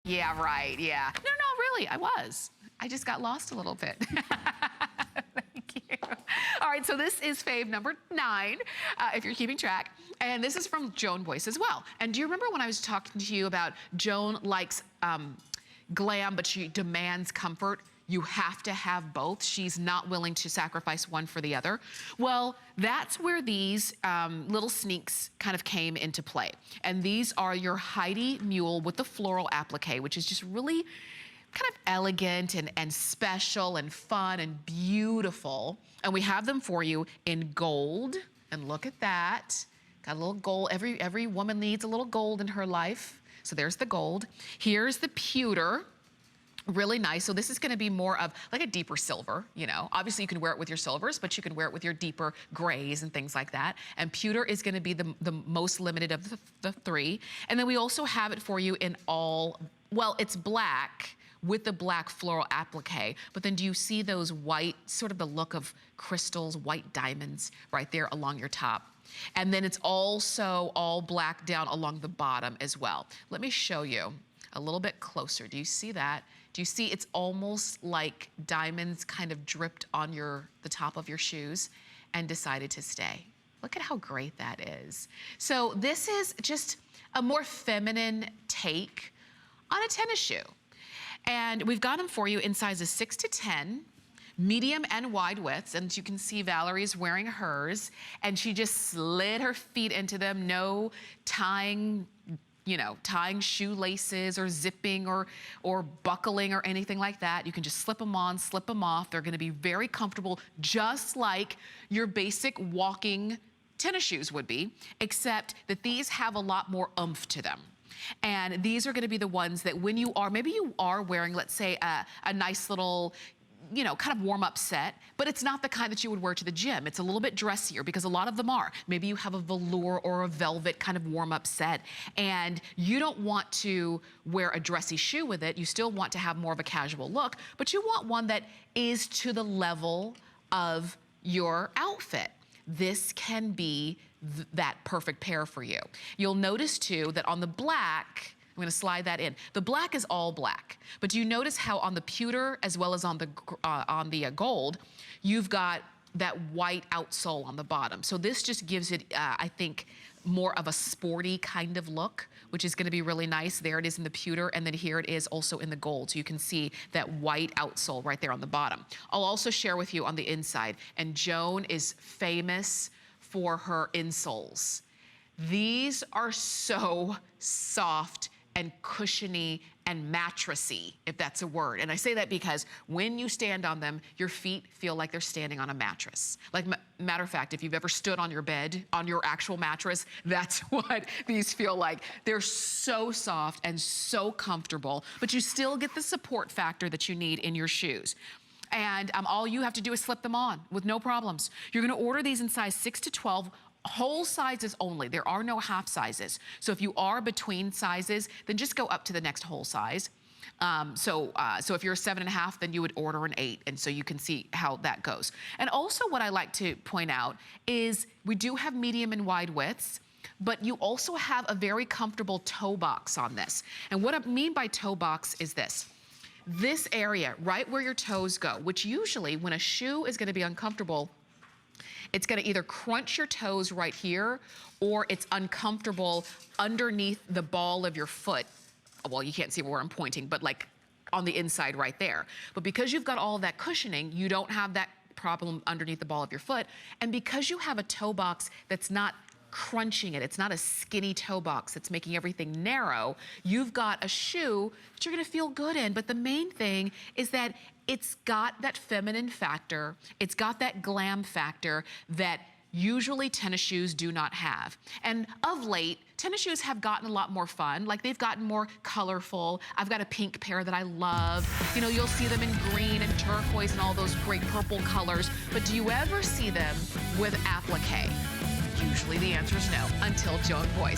Yeah, right, yeah. No, really, I was. I just got lost a little bit. Thank you. All right, so this is fave number 9, if you're keeping track. And this is from Joan Boyce as well. And do you remember when I was talking to you about Joan likes glam, but she demands comfort? You have to have both. She's not willing to sacrifice one for the other. Well, that's where these little sneaks kind of came into play. And these are your Heidi Mule with the floral applique, which is just really kind of elegant and special and fun and beautiful. And we have them for you in gold. And look at that. Got a little gold. Every woman needs a little gold in her life. So there's the gold. Here's the pewter. Really nice. So this is going to be more of like a deeper silver, you know. Obviously you can wear it with your silvers, but you can wear it with your deeper grays and things like that. And pewter is going to be the most limited of the 3. And then we also have it for you in all, well, it's black with the black floral applique, but then do you see those white, sort of the look of crystals, white diamonds right there along your top? And then it's also all black down along the bottom as well. Let me show you a little bit closer. Do you see that? Do you see it's almost like diamonds kind of dripped on the top of your shoes and decided to stay? Look at how great that is. So this is just a more feminine take on a tennis shoe. And we've got them for you in sizes 6 to 10, medium and wide widths. And you can see Valerie's wearing hers, and she just slid her feet into them. No tying, you know, tying shoelaces or zipping or buckling or anything like that. You can just slip them on, slip them off. They're gonna be very comfortable, just like your basic walking tennis shoes would be, except that these have a lot more oomph to them. And these are gonna be the ones that when you are, maybe you are wearing, let's say, a nice little, you know, kind of warm-up set, but it's not the kind that you would wear to the gym. It's a little bit dressier because a lot of them are. Maybe you have a velour or a velvet kind of warm-up set, and you don't want to wear a dressy shoe with it. You still want to have more of a casual look, but you want one that is to the level of your outfit. This can be that perfect pair for you. You'll notice too that on the black, I'm gonna slide that in. The black is all black, but do you notice how on the pewter as well as on the gold, you've got that white outsole on the bottom. So this just gives it, I think, more of a sporty kind of look, which is gonna be really nice. There it is in the pewter, and then here it is also in the gold. So you can see that white outsole right there on the bottom. I'll also share with you on the inside, and Joan is famous for her insoles. These are so soft and cushiony and mattressy, if that's a word. And I say that because when you stand on them, your feet feel like they're standing on a mattress. Like, matter of fact, if you've ever stood on your bed, on your actual mattress, that's what these feel like. They're so soft and so comfortable, but you still get the support factor that you need in your shoes. And all you have to do is slip them on with no problems. You're gonna order these in size 6 to 12, whole sizes only. There are no half sizes. So if you are between sizes, then just go up to the next whole size. So if you're a 7.5, then you would order an 8, and so you can see how that goes. And also what I like to point out is we do have medium and wide widths, but you also have a very comfortable toe box on this. And what I mean by toe box is this. This area, right where your toes go, which usually when a shoe is gonna be uncomfortable, it's gonna either crunch your toes right here, or it's uncomfortable underneath the ball of your foot. Well, you can't see where I'm pointing, but like on the inside right there. But because you've got all that cushioning, you don't have that problem underneath the ball of your foot. And because you have a toe box that's not crunching it, it's not a skinny toe box that's making everything narrow, you've got a shoe that you're gonna feel good in. But the main thing is that it's got that feminine factor, it's got that glam factor that usually tennis shoes do not have. And of late, tennis shoes have gotten a lot more fun. Like, they've gotten more colorful. I've got a pink pair that I love. You know, you'll see them in green and turquoise and all those great purple colors. But do you ever see them with applique? Usually the answer is no, until Joan Boyce.